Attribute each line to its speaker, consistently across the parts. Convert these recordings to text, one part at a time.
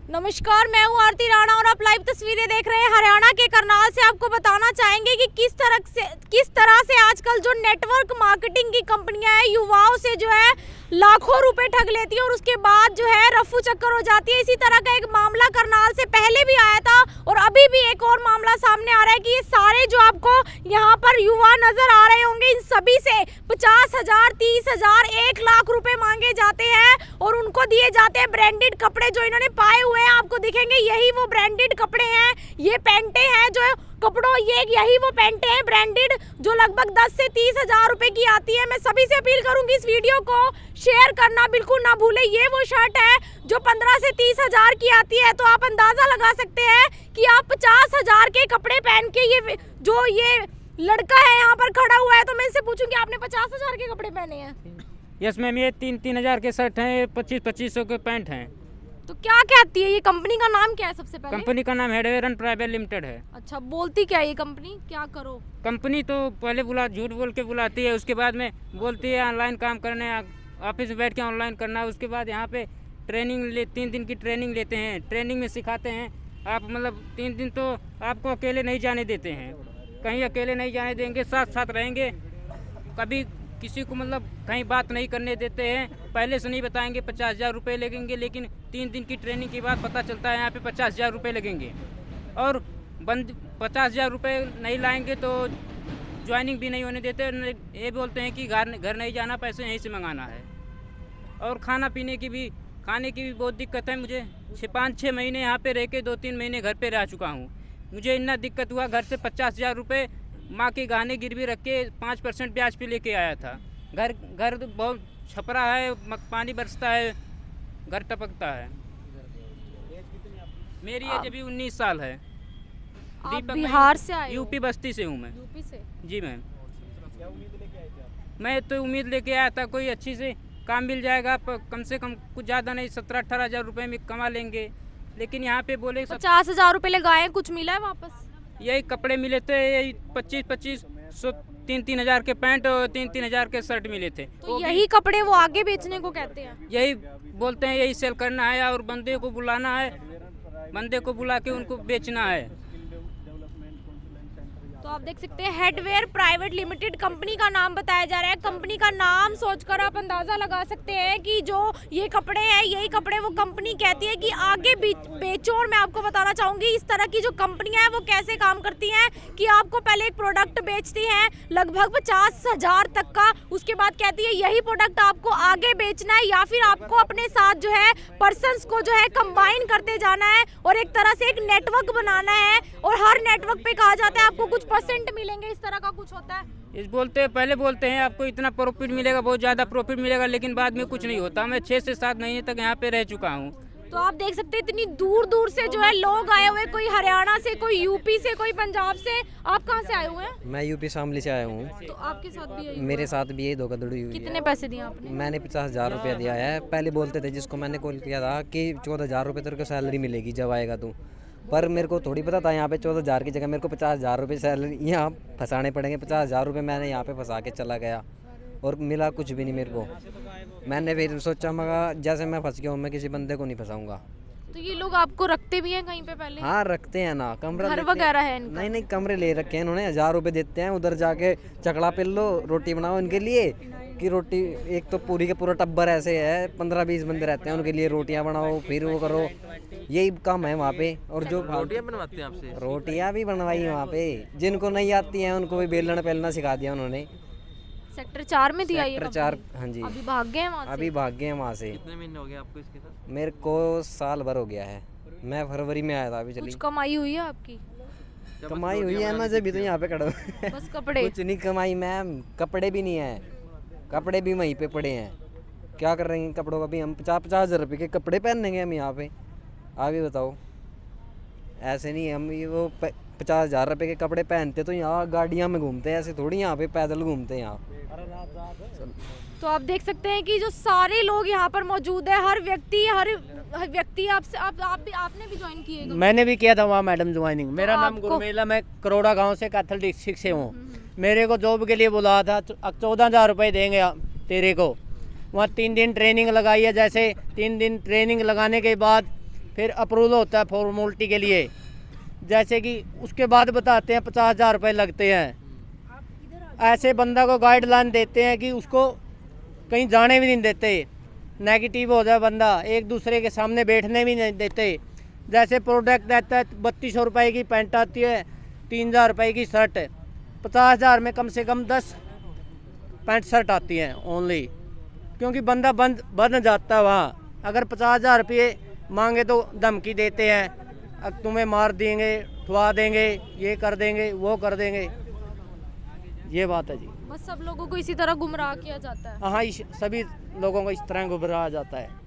Speaker 1: नमस्कार, मैं हूँ आरती राणा और आप लाइव तस्वीरें देख रहे हैं हरियाणा के करनाल से। आपको बताना चाहेंगे कि किस तरह से आजकल जो नेटवर्क मार्केटिंग की कंपनियां हैं युवाओं से जो है लाखों रुपए ठग लेती है और उसके बाद जो है रफू चक्कर हो जाती है। इसी तरह का एक मामला करनाल से पहले भी आया था और अभी भी एक और मामला सामने आ रहा है कि ये सारे जो आपको यहाँ पर युवा नजर आ रहे होंगे, इन सभी से 50,000, 30,000, 1 लाख रुपए मांगे जाते हैं और उनको दिए जाते हैं ब्रांडेड कपड़े जो इन्होंने पाए हुए हैं। आपको दिखेंगे यही वो ब्रांडेड कपड़े हैं, ये पैंटे हैं जो कपड़ों, यही वो पैंटे हैं ब्रांडेड जो लगभग 10 से 30,000 रुपए की आती है। मैं सभी से अपील करूंगी इस वीडियो को शेयर करना बिल्कुल ना भूले। ये वो शर्ट है जो 15 से 30,000 की आती है, तो आप अंदाजा लगा सकते हैं कि आप 50,000 के कपड़े पहन के ये लड़का है यहाँ पर खड़ा हुआ है, तो मैं इससे पूछूंगी आपने 50,000 के कपड़े पहने हैं?
Speaker 2: यस मैम, ये 3,000 के शर्ट हैं, 2500 के पैंट हैं।
Speaker 1: तो क्या कहती है ये कंपनी का नाम क्या है सबसे पहले?
Speaker 2: कंपनी का नाम हेडवेयर प्राइवेट लिमिटेड है।
Speaker 1: अच्छा, बोलती क्या है ये कंपनी, क्या करो?
Speaker 2: कंपनी तो पहले झूठ बोल के बुलाती है, उसके बाद में बोलती है ऑनलाइन काम करने, ऑफिस में बैठ के ऑनलाइन करना है। उसके बाद यहाँ पे 3 दिन की ट्रेनिंग लेते हैं, ट्रेनिंग में सिखाते हैं। आप मतलब 3 दिन तो आपको अकेले नहीं जाने देते हैं, कहीं अकेले नहीं जाने देंगे, साथ साथ रहेंगे। कभी किसी को मतलब कहीं बात नहीं करने देते हैं, पहले से नहीं बताएंगे 50,000 रुपये लगेंगे, लेकिन 3 दिन की ट्रेनिंग के बाद पता चलता है यहाँ पे 50,000 रुपये लगेंगे। और 50,000 रुपये नहीं लाएंगे तो ज्वाइनिंग भी नहीं होने देते। ये बोलते हैं कि घर नहीं जाना, पैसे यहीं से मंगाना है। और खाने की भी बहुत दिक्कत है मुझे। 5-6 महीने यहाँ पे रह के 2-3 महीने घर पे रह चुका हूँ। मुझे इतना दिक्कत हुआ, घर से 50,000 रुपये माँ के गहने गिरवी रख के 5% ब्याज पे लेके आया था। घर तो बहुत छपरा है, पानी बरसता है, घर टपकता है। मेरी एज अभी 19 साल है।
Speaker 1: आप बिहार से आए हो?
Speaker 2: यूपी बस्ती से हूँ मैं।
Speaker 1: यूपी से?
Speaker 2: जी मैम। मैं तो उम्मीद लेके आया था कोई अच्छी से काम मिल जाएगा, कम से कम कुछ ज़्यादा नहीं 17-18 हज़ार रुपये में कमा लेंगे, लेकिन यहाँ पे बोले
Speaker 1: 50,000 रुपये लगाए, कुछ मिला है वापस?
Speaker 2: यही कपड़े मिले थे, यही 25-25 3-3 हज़ार के पैंट और 3-3 हज़ार के शर्ट मिले थे।
Speaker 1: तो यही कपड़े वो आगे बेचने को कहते हैं?
Speaker 2: यही बोलते हैं, यही सेल करना है और बंदे को बुलाना है, बंदे को बुला के उनको बेचना है।
Speaker 1: तो आप देख सकते हैं हेडवेयर प्राइवेट लिमिटेड कंपनी का नाम बताया जा रहा है। कंपनी का नाम सोचकर आप अंदाजा लगा सकते हैं कि जो ये कपड़े हैं, यही कपड़े वो कंपनी कहती है कि आगे बेचो। और मैं आपको बताना चाहूँगी इस तरह की जो कंपनियां हैं वो कैसे काम करती हैं कि आपको पहले एक प्रोडक्ट बेचती हैं लगभग 50,000 तक का, उसके बाद कहती है यही प्रोडक्ट आपको आगे बेचना है या फिर आपको अपने साथ जो है पर्सन्स को जो है कंबाइन करते जाना है और एक तरह से एक नेटवर्क बनाना है। और हर नेटवर्क पे कहा जाता है आपको कुछ % मिलेंगे, इस तरह का कुछ होता है।
Speaker 2: पहले बोलते हैं आपको इतना प्रॉफिट मिलेगा, बहुत ज़्यादा प्रॉफिट मिलेगा, लेकिन बाद में कुछ नहीं होता। मैं 6 से 7 महीने तक यहाँ पे रह चुका हूँ।
Speaker 1: तो आप देख सकते हैं इतनी दूर दूर से जो है लोग आए हुए, कोई हरियाणा से, कोई यूपी से, कोई पंजाब से। आप कहाँ से आए हुए हैं?
Speaker 3: मैं यूपी शामली से आया हूँ।
Speaker 1: तो आपके साथ भी
Speaker 3: मेरे साथ भी यही धोखाधड़ी हुई।
Speaker 1: कितने पैसे दिए आपने?
Speaker 3: मैंने 50,000 रुपया दिया है। पहले बोलते थे, जिसको मैंने कॉल किया था कि 14,000 रुपये तेरे को सैलरी मिलेगी जब आएगा तू, पर मेरे को थोड़ी पता था यहाँ पे 14,000 की जगह मेरे को 50,000 रुपये सैलरी यहाँ फंसाने पड़ेंगे। 50,000 रुपये मैंने यहाँ पे फंसा के चला गया और मिला कुछ भी नहीं मेरे को। मैंने फिर सोचा मगर जैसे मैं फंस गया हूँ, मैं किसी बंदे को नहीं फंसाऊंगा।
Speaker 1: तो ये लोग आपको रखते भी हैं कहीं पे पहले?
Speaker 3: हाँ रखते हैं ना, कमरा
Speaker 1: घर वगैरह है इनका?
Speaker 3: नहीं कमरे ले रखे हैं इन्होंने। 1,000 रुपये देते हैं, उधर जाके चकला पिल लो, रोटी बनाओ इनके लिए कि रोटी, एक तो पूरी के पूरा टब्बर ऐसे है, 15-20 बंदे रहते हैं, उनके लिए रोटियां बनाओ, फिर वो करो, यही काम है वहाँ पे। और जो
Speaker 4: रोटियां बनवाते हैं आपसे?
Speaker 3: रोटियां भी बनवाई वहाँ पे, जिनको नहीं आती हैं उनको भी बेलना पेलना सिखा दिया उन्होंने।
Speaker 1: सेक्टर 4 में दिया ये?
Speaker 3: सेक्टर 4, हाँ जी।
Speaker 1: अभी भाग गए हैं वहाँ से?
Speaker 3: अभी भाग गए हैं वहाँ से।
Speaker 4: कितने महीने हो गए आपको इसके साथ?
Speaker 3: मेरे को साल भर हो गया है, मैं फरवरी में आया था अभी। चली
Speaker 1: कुछ कमाई हुई है आपकी?
Speaker 3: कमाई हुई है ना, जब भी तो यहाँ पे खड़ा हूं।
Speaker 1: बस कपड़े?
Speaker 3: कुछ नहीं कमाई मैम, कपड़े भी नहीं है, कपड़े भी वहीं पे पड़े हैं। क्या कर रहे हैं कपड़ों का भी? हम 50-50 हज़ार रुपये के कपड़े पहनेंगे हम यहाँ पे? आप ही बताओ। ऐसे नहीं, हम ये वो 50,000 रुपये के कपड़े पहनते तो यहाँ गाड़ियाँ में घूमते हैं, ऐसे थोड़ी यहाँ पे पैदल घूमते हैं यहाँ।
Speaker 1: तो आप देख सकते हैं कि जो सारे लोग यहाँ पर मौजूद है, हर व्यक्ति आपसे आपने भी ज्वाइन किए?
Speaker 5: मैंने भी किया था वहाँ मैडम ज्वाइनिंग। मेरा नाम गुरमेला, मैं करोड़ा गांव से कैथल डिस्ट्रिक्ट से हूँ। मेरे को जॉब के लिए बुलाया था, 14,000 रुपये देंगे तेरे को। वहाँ 3 दिन ट्रेनिंग लगाई है। जैसे 3 दिन ट्रेनिंग लगाने के बाद फिर अप्रूवल होता है फॉर्मेलिटी के लिए, जैसे कि उसके बाद बताते हैं 50,000 रुपये लगते हैं। ऐसे बंदा को गाइडलाइन देते हैं कि उसको कहीं जाने भी नहीं देते, नेगेटिव हो जाए बंदा, एक दूसरे के सामने बैठने भी नहीं देते। जैसे प्रोडक्ट रहता है 3200 रुपये की पैंट आती है, 3000 रुपये की शर्ट, 50,000 में कम से कम 10 पैंट शर्ट आती हैं ओनली, क्योंकि बंदा बन जाता है वहाँ। अगर 50,000 रुपये मांगे तो धमकी देते हैं, अब तुम्हें मार देंगे, ठुआ देंगे, ये कर देंगे, वो कर देंगे। ये बात है जी।
Speaker 1: बस सब लोगों को इसी तरह गुमराह किया जाता है।
Speaker 5: हाँ, सभी लोगों को इस तरह गुमराह जाता है।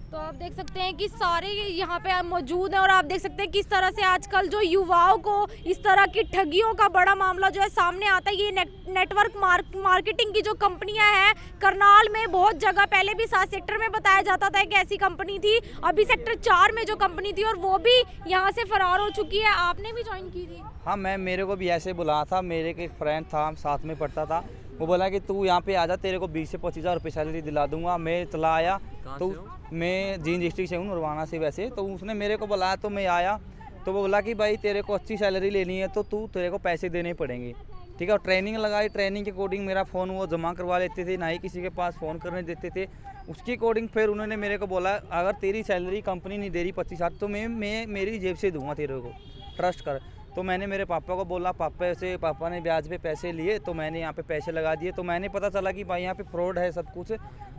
Speaker 1: तो आप देख सकते हैं कि सारे यहाँ पे मौजूद हैं और आप देख सकते हैं किस तरह से आजकल जो युवाओं को इस तरह की ठगियों का बड़ा मामला जो है सामने आता है। ये नेटवर्क मार्केटिंग की जो कंपनियां हैं करनाल में बहुत जगह, पहले भी 7 सेक्टर में बताया जाता था कि ऐसी कंपनी थी, अभी सेक्टर 4 में जो कंपनी थी और वो भी यहाँ से फरार हो चुकी है। आपने भी ज्वाइन की थी?
Speaker 6: हाँ, मेरे को भी ऐसे बुलाया था, मेरे एक फ्रेंड था, साथ में पढ़ता था, वो बोला कि तू यहाँ पे आ जा, तेरे को 20 से 25,000 रुपये सैलरी दिला दूंगा। मैं चला आया, तो मैं जींद डिस्ट्रिक्ट से हूँ, नरवाना से वैसे। तो उसने मेरे को बुलाया तो मैं आया, तो वो बोला कि भाई तेरे को अच्छी सैलरी लेनी है तो तेरे को पैसे देने पड़ेंगे, ठीक है। और ट्रेनिंग लगाई, ट्रेनिंग के अकॉर्डिंग मेरा फ़ोन वो जमा करवा लेते थे, ना ही किसी के पास फ़ोन करने देते थे। उसके अकॉर्डिंग फिर उन्होंने मेरे को बोला अगर तेरी सैलरी कंपनी नहीं दे रही 25,000 तो मैं मेरी जेब से दूंगा तेरे को, ट्रस्ट कर। तो मैंने मेरे पापा को बोला, पापा ने ब्याज पे पैसे लिए, तो मैंने यहाँ पे पैसे लगा दिए। तो मैंने पता चला कि भाई यहाँ पे फ्रॉड है सब कुछ,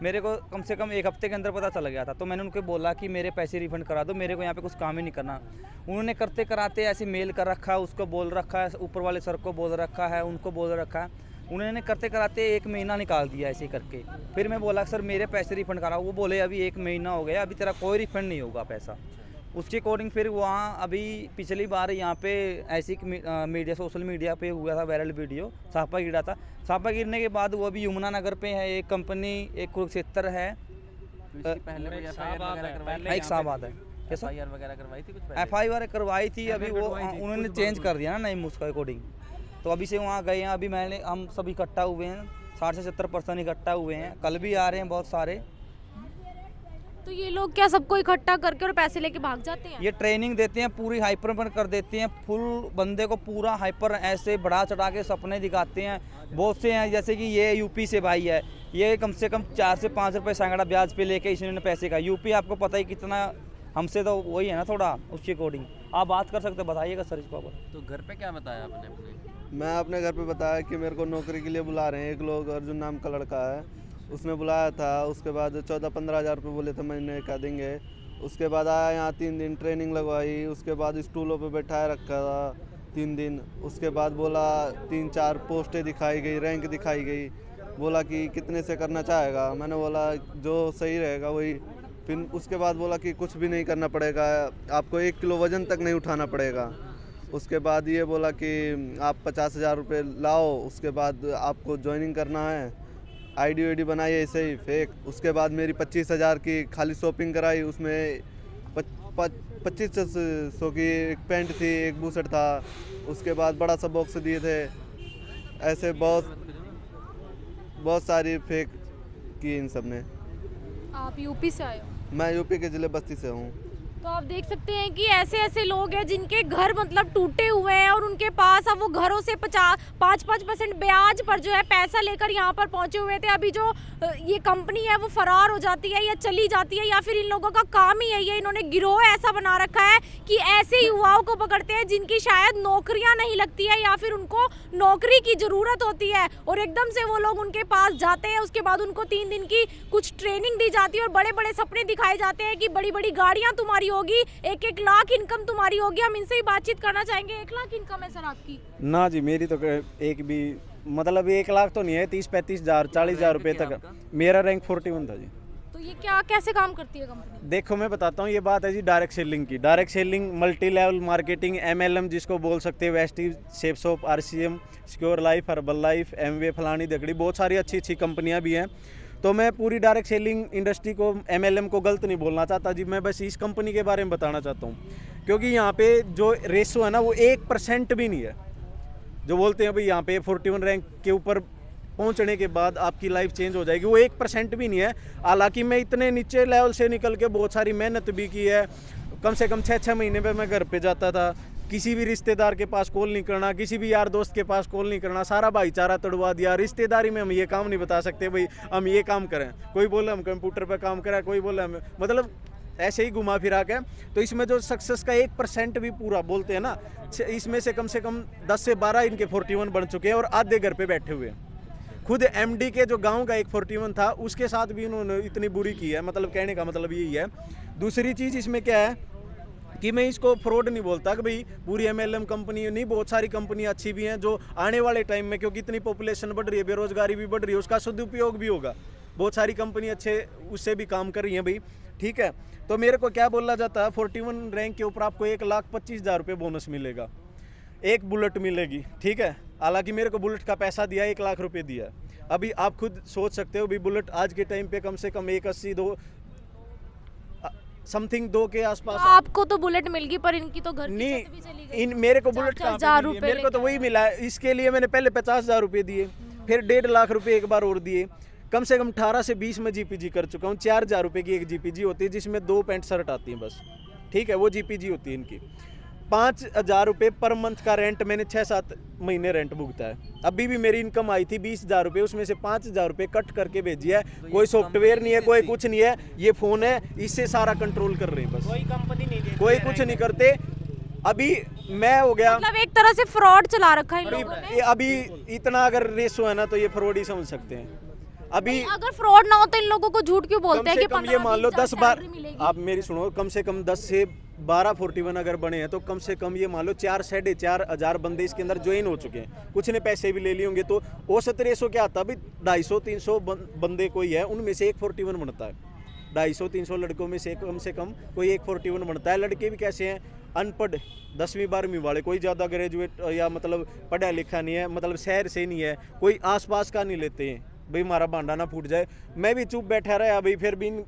Speaker 6: मेरे को कम से कम 1 हफ्ते के अंदर पता चल गया था। तो मैंने उनको बोला कि मेरे पैसे रिफंड करा दो, मेरे को यहाँ पे कुछ काम ही नहीं करना। उन्होंने करते कराते ऐसे मेल कर रखा है, उसको बोल रखा है, ऊपर वाले सर को बोल रखा है, उनको बोल रखा है। उन्होंने करते कराते 1 महीना निकाल दिया ऐसे करके। फिर मैं बोला सर मेरे पैसे रिफंड कराओ, वो बोले अभी 1 महीना हो गया, अभी तेरा कोई रिफंड नहीं होगा पैसा। उसके अकॉर्डिंग फिर वहाँ अभी पिछली बार यहाँ पे ऐसी मीडिया, सोशल मीडिया पे हुआ था वायरल वीडियो, छापा गिरा था। छापा गिरने के बाद वो अभी यमुना नगर पे है एक कंपनी, एक कुरुक्षेत्र है, एक साहबाद है,
Speaker 4: FIR वगैरह करवाई थी, कुछ
Speaker 6: FIR करवाई थी। अभी वो उन्होंने चेंज कर दिया ना नहीं उसका अकॉर्डिंग, तो अभी से वहाँ गए हैं। अभी हम सब इकट्ठा हुए हैं, 60 से 70% इकट्ठा हुए हैं, कल भी आ रहे हैं बहुत सारे।
Speaker 1: तो ये लोग क्या सबको इकट्ठा करके और पैसे लेके भाग जाते हैं?
Speaker 6: ये ट्रेनिंग देते हैं, पूरी हाइपर पर कर देते हैं, फुल बंदे को पूरा हाइपर ऐसे बढ़ा चढ़ा के सपने दिखाते हैं। बहुत से हैं, जैसे कि ये यूपी से भाई है, ये कम से कम 4 से 5 रुपये सैकड़ा ब्याज पे लेके इसने पैसे का। यूपी आपको पता ही कितना, हमसे तो वही है ना थोड़ा, उसके अकॉर्डिंग आप बात कर सकते, बताइएगा सर इसको।
Speaker 4: तो घर पे क्या बताया आपने अपने?
Speaker 7: मैं अपने घर पे बताया कि मेरे को नौकरी के लिए बुला रहे हैं एक लोग, अर्जुन नाम का लड़का है, उसने बुलाया था। उसके बाद 14-15 हज़ार रुपये बोले थे, मैंने क्या देंगे। उसके बाद आया यहाँ 3 दिन ट्रेनिंग लगवाई, उसके बाद स्टूलों पे बैठाया रखा था 3 दिन। उसके बाद बोला 3-4 पोस्टें दिखाई गई, रैंक दिखाई गई, बोला कि कितने से करना चाहेगा। मैंने बोला जो सही रहेगा वही। फिर उसके बाद बोला कि कुछ भी नहीं करना पड़ेगा, आपको 1 किलो वज़न तक नहीं उठाना पड़ेगा। उसके बाद ये बोला कि आप 50,000 रुपये लाओ, उसके बाद आपको ज्वाइनिंग करना है, आईडी बनाई ऐसे ही फेक। उसके बाद मेरी 25,000 की खाली शॉपिंग कराई, उसमें 2500 की एक पैंट थी, एक बूशर्ट था। उसके बाद बड़ा सा बॉक्स दिए थे। ऐसे बहुत सारी फेक की इन सब ने।
Speaker 1: आप यूपी से आए हो?
Speaker 7: मैं यूपी के ज़िले बस्ती से हूँ।
Speaker 1: तो आप देख सकते हैं कि ऐसे लोग हैं जिनके घर मतलब टूटे हुए हैं और उनके पास अब वो घरों से 5% ब्याज पर जो है पैसा लेकर यहाँ पर पहुँचे हुए थे। अभी जो ये कंपनी है वो फरार हो जाती है या चली जाती है, या फिर इन लोगों का काम ही यही है, इन्होंने गिरोह ऐसा बना रखा है कि ऐसे युवाओं को पकड़ते हैं जिनकी शायद नौकरियाँ नहीं लगती है या फिर उनको नौकरी की ज़रूरत होती है, और एकदम से वो लोग उनके पास जाते हैं। उसके बाद उनको 3 दिन की कुछ ट्रेनिंग दी जाती है और बड़े बड़े सपने दिखाए जाते हैं कि बड़ी बड़ी गाड़ियाँ तुम्हारी होगी, 1-1 लाख इनकम तुम्हारी होगी। हम इनसे ही बातचीत करना चाहेंगे। 1 लाख इनकम है सर आपकी?
Speaker 8: ना जी, मेरी तो एक भी मतलब 1 लाख तो नहीं है, 30-35 हज़ार 40 हज़ार रुपये तक। मेरा रैंक 41 था जी।
Speaker 1: तो ये कैसे काम करती है कंपनी?
Speaker 8: देखो मैं बताता हूँ, ये बात है जी डायरेक्ट सेलिंग की। Direct selling, multi level marketing, MLM जिसको बोल सकते हैं, Vestige, Safe Shop, RCM, Secure Life, Herbalife, MWay, फलानी दकड़ी, बहुत सारी अच्छी कंपनियाँ भी हैं। तो मैं पूरी डायरेक्ट सेलिंग इंडस्ट्री को, MLM को गलत नहीं बोलना चाहता जी, मैं बस इस कंपनी के बारे में बताना चाहता हूँ। क्योंकि यहाँ पे जो रेशो है ना वो 1% भी नहीं है। जो बोलते हैं भाई यहाँ पे 41 रैंक के ऊपर पहुँचने के बाद आपकी लाइफ चेंज हो जाएगी, वो 1% भी नहीं है। हालांकि मैं इतने नीचे लेवल से निकल के बहुत सारी मेहनत भी की है, कम से कम 6-6 महीने पे मैं घर पे जाता था। किसी भी रिश्तेदार के पास कॉल नहीं करना, किसी भी यार दोस्त के पास कॉल नहीं करना, सारा भाईचारा तोड़वा दिया। रिश्तेदारी में हम ये काम नहीं बता सकते भाई हम ये काम करें, कोई बोले हम कंप्यूटर पे काम करें, कोई बोले हम, मतलब ऐसे ही घुमा फिरा के। तो इसमें जो सक्सेस का 1% भी पूरा बोलते हैं ना, इसमें से कम 10 से 12 इनके 41 बन चुके हैं और आधे घर पे बैठे हुए हैं। खुद एमडी के जो गांव का एक 41 था उसके साथ भी इन्होंने इतनी बुरी की है, मतलब कहने का मतलब यही है। दूसरी चीज़ इसमें क्या है कि मैं इसको फ्रॉड नहीं बोलता कि भाई पूरी MLM कंपनी नहीं, बहुत सारी कंपनियां अच्छी भी हैं जो आने वाले टाइम में, क्योंकि इतनी पॉपुलेशन बढ़ रही है, बेरोजगारी भी बढ़ रही है, उसका सदुपयोग भी होगा। बहुत सारी कंपनी अच्छे उससे भी काम कर रही हैं भाई, ठीक है। तो मेरे को क्या बोला जाता है, 41 रैंक के ऊपर आपको 1,25,000 रुपये बोनस मिलेगा, एक बुलेट मिलेगी, ठीक है। हालांकि मेरे को बुलेट का पैसा दिया 1 लाख रुपये दिया। अभी आप खुद सोच सकते हो भाई बुलेट आज के टाइम पे कम से कम 1,80 समथिंग 2 के आसपास।
Speaker 1: तो आपको तो बुलेट मिल गई पर इनकी तो घर की छत भी चली गई।
Speaker 8: मेरे को बुलेट का
Speaker 1: 4,000 रुपए
Speaker 8: मेरे को तो वही मिला है। इसके लिए मैंने पहले 50,000 रुपये दिए, फिर 1.5 लाख रुपये एक बार और दिए। कम से कम 18 से 20 में GPG कर चुका हूँ। 4,000 रुपये की एक GPG होती है जिसमें 2 पैंट शर्ट आती हैं बस, ठीक है, वो GPG होती है इनकी। 5,000 रुपये पर मंथ का रेंट मैंने 6-7 महीने रेंट भुगता है। अभी भी मेरी इनकम आई थी 20,000 रुपये, उसमें से 5,000 रुपये कट करके भेजी है। कोई सॉफ्टवेयर नहीं है, कोई कुछ नहीं है, ये फ़ोन है, इससे सारा कंट्रोल कर रहे हैं बस।
Speaker 5: कोई कंपनी नहीं,
Speaker 8: कोई कुछ नहीं करते। अभी मैं हो गया,
Speaker 1: मतलब एक तरह से फ्रॉड चला रखा है इन लोगों ने।
Speaker 8: अभी इतना अगर रेशो है ना तो ये फ्रॉड ही समझ सकते हैं। अभी
Speaker 1: अगर फ्रॉड ना हो तो इन लोगों को झूठ क्यों बोलते हैं कि
Speaker 8: कम ये मान लो 10 बार,
Speaker 1: मिलेगी।
Speaker 8: आप मेरी सुनो, कम से कम 10 से 12 41 अगर बने हैं तो कम से कम ये मान लो 4-4,500 बंदे इसके अंदर ज्वाइन हो चुके हैं। कुछ ने पैसे भी ले लिए होंगे, तो औसत रेशो क्या आता है? अभी 250-300 बंदे कोई है, उनमें से एक 41 बनता है। 250-300 लड़कों में से कम कोई एक 41 बनता है। लड़के भी कैसे हैं? अनपढ़ 10वीं 12वीं वाले, कोई ज़्यादा ग्रेजुएट या मतलब पढ़ा लिखा नहीं है, मतलब शहर से नहीं है, कोई आसपास का नहीं लेते हैं भाई हमारा भांडा ना फूट जाए। मैं भी चुप बैठा रहा भाई, फिर भी इन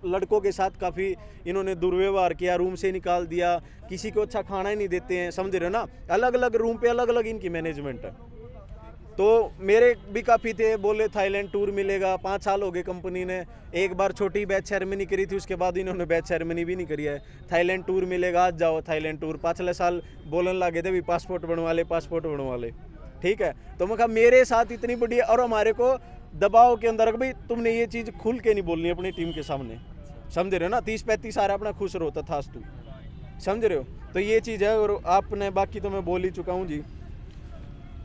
Speaker 8: लड़कों के साथ काफ़ी इन्होंने दुर्व्यवहार किया, रूम से निकाल दिया, किसी को अच्छा खाना ही नहीं देते हैं, समझ रहे हो ना। अलग अलग रूम पे अलग अलग इनकी मैनेजमेंट है। तो मेरे भी काफ़ी थे, बोले थाईलैंड टूर मिलेगा। 5 साल हो गए कंपनी ने, एक बार छोटी बैच सेरेमनी करी थी, उसके बाद इन्होंने बैच सेरेमनी भी नहीं करी है। थाईलैंड टूर मिलेगा, आज जाओ थाईलैंड टूर। 5 साल बोलने लगे थे भी पासपोर्ट बनवा ले, ठीक है। तो मैं कहा मेरे साथ इतनी बड़ी, और हमारे को दबाव के अंदर भाई तुमने ये चीज़ खुल के नहीं बोलनी अपनी टीम के सामने, समझ रहे हो ना। 30-35 सारे अपना खुश रहो था तू, समझ रहे हो। तो ये चीज़ है। और आपने बाकी तो मैं बोल ही चुका हूँ जी।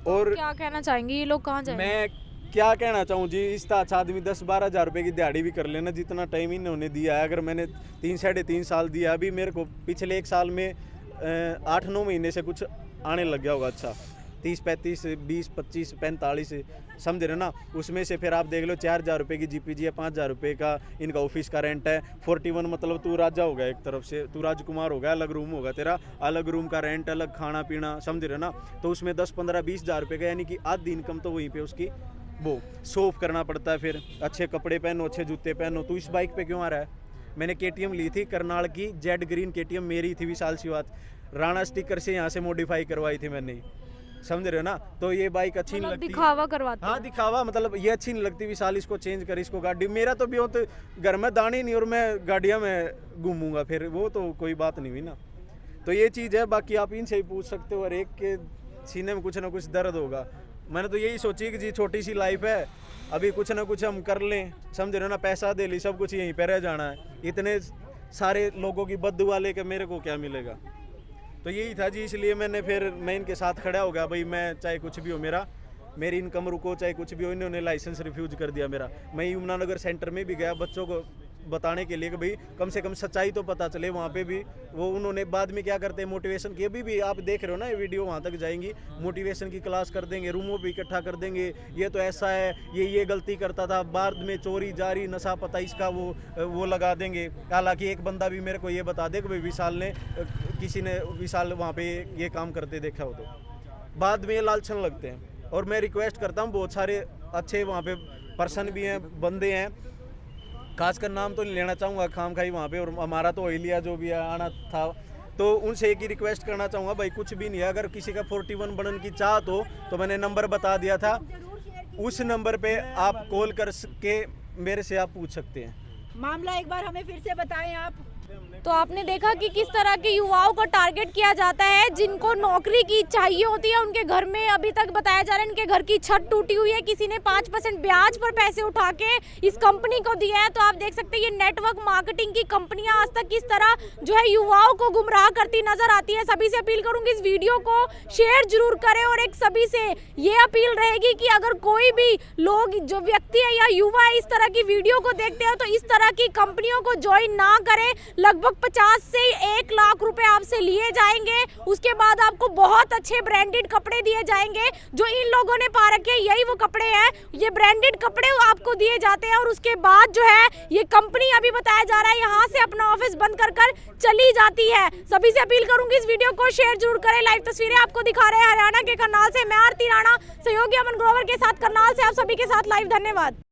Speaker 8: और
Speaker 1: क्या कहना चाहेंगे ये लोग कहाँ जाएंगे?
Speaker 8: मैं क्या कहना चाहूँ जी, इस अच्छा आदमी 10-12 हज़ार रुपये की दिहाड़ी भी कर लेना, जितना टाइम इन्होंने दिया है। अगर मैंने 3-3.5 साल दिया, अभी मेरे को पिछले 1 साल में 8-9 महीने से कुछ आने लग गया होगा। अच्छा 30-35, 20-25, 45, समझ रहे ना। उसमें से फिर आप देख लो 4,000 रुपये की GPG है, 5,000 रुपये का इनका ऑफिस का रेंट है। 41 मतलब तू राजा हो गया, एक तरफ से तू राजकुमार हो गया, अलग रूम होगा तेरा, अलग रूम का रेंट, अलग खाना पीना, समझ रहे ना। तो उसमें 10-15-20 हज़ार रुपये का, यानी कि आधी इनकम तो वहीं पे उसकी वो सोफ करना पड़ता है। फिर अच्छे कपड़े पहनो, अच्छे जूते पहनो। तू इस बाइक पे क्यों आ रहा है? मैंने KTM ली थी, करनाल की जेड ग्रीन KTM मेरी थी, विशाल सी बात। राणा स्टिकर से यहाँ से मॉडिफाई करवाई थी मैंने, समझ रहे हो ना। तो ये बाइक अच्छी नहीं लगती,
Speaker 1: दिखावा करवाते हैं।
Speaker 8: हाँ दिखावा, मतलब ये अच्छी नहीं लगती। विशाल इसको चेंज कर, इसको गाड़ी। मेरा तो भी हो तो घर में दाने नहीं और मैं गाड़ियाँ में घूमूंगा, फिर वो तो कोई बात नहीं हुई ना। तो ये चीज़ है। बाकी आप इनसे ही पूछ सकते हो, और एक के सीने में कुछ ना कुछ दर्द होगा। मैंने तो यही सोची कि जी छोटी सी लाइफ है, अभी कुछ ना कुछ हम कर लें, समझ रहे हो ना। पैसा दे ली, सब कुछ यहीं पर रह जाना है। इतने सारे लोगों की बद्दुआ लेके मेरे को क्या मिलेगा? तो यही था जी, इसलिए मैं इनके साथ खड़ा हो गया भाई। मैं चाहे कुछ भी हो, मेरी इनकम रुको, चाहे कुछ भी हो। इन्होंने लाइसेंस रिफ्यूज कर दिया मेरा। मैं यमुनानगर सेंटर में भी गया बच्चों को बताने के लिए कि भाई कम से कम सच्चाई तो पता चले। वहाँ पे भी वो उन्होंने बाद में क्या करते हैं, मोटिवेशन की। अभी भी आप देख रहे हो ना ये वीडियो, वहाँ तक जाएंगी, मोटिवेशन की क्लास कर देंगे, रूमों पे इकट्ठा कर देंगे। ये तो ऐसा है, ये गलती करता था, बाद में चोरी जारी नशा पता इसका वो लगा देंगे। हालांकि एक बंदा भी मेरे को ये बता दे कि भाई किसी ने विशाल वहाँ पे ये काम करते देखा हो, तो बाद में ये लालचन लगते हैं। और मैं रिक्वेस्ट करता हूँ, बहुत सारे अच्छे वहाँ पे पर्सन भी हैं, बंदे हैं, खासकर नाम तो नहीं लेना चाहूँगा खाम खाई वहाँ पे। और हमारा तो ऑयलिया जो भी आना था, तो उनसे एक ही रिक्वेस्ट करना चाहूँगा भाई, कुछ भी नहीं है। अगर किसी का 41 बनने की चाहत हो तो मैंने नंबर बता दिया था, उस नंबर पे आप कॉल कर के मेरे से आप पूछ सकते हैं।
Speaker 9: मामला एक बार हमें फिर से बताएं आप।
Speaker 1: तो आपने देखा कि किस तरह के युवाओं को टारगेट किया जाता है, जिनको नौकरी की चाहिए होती है। उनके घर में अभी तक बताया जा रहा है इनके घर की छत टूटी हुई है, किसी ने 5% ब्याज पर पैसे उठा के इस कंपनी को दिया है। तो आप देख सकते हैं ये नेटवर्क मार्केटिंग की कंपनियां आज तक किस तरह जो है युवाओं को गुमराह करती नजर आती है। सभी से अपील करूंगी इस वीडियो को शेयर जरूर करें, और एक सभी से ये अपील रहेगी कि अगर कोई भी लोग जो व्यक्ति है या युवा है इस तरह की वीडियो को देखते हैं तो इस तरह की कंपनियों को ज्वाइन ना करें। लगभग 50 से 1 लाख रुपए आपसे लिए जाएंगे, उसके बाद आपको बहुत अच्छे ब्रांडेड कपड़े दिए जाएंगे। जो इन लोगों ने पा रखे हैं यही वो कपड़े हैं, ये ब्रांडेड कपड़े आपको दिए जाते हैं, और उसके बाद जो है ये कंपनी अभी बताया जा रहा है यहाँ से अपना ऑफिस बंद कर चली जाती है। सभी से अपील करूंगी इस वीडियो को शेयर जरूर करें। लाइव तस्वीरें आपको दिखा रहे हैं हरियाणा के करनाल से, मैं आरती राणा, सहयोगी अमन ग्रोवर के साथ करनाल से आप सभी के साथ लाइव। धन्यवाद।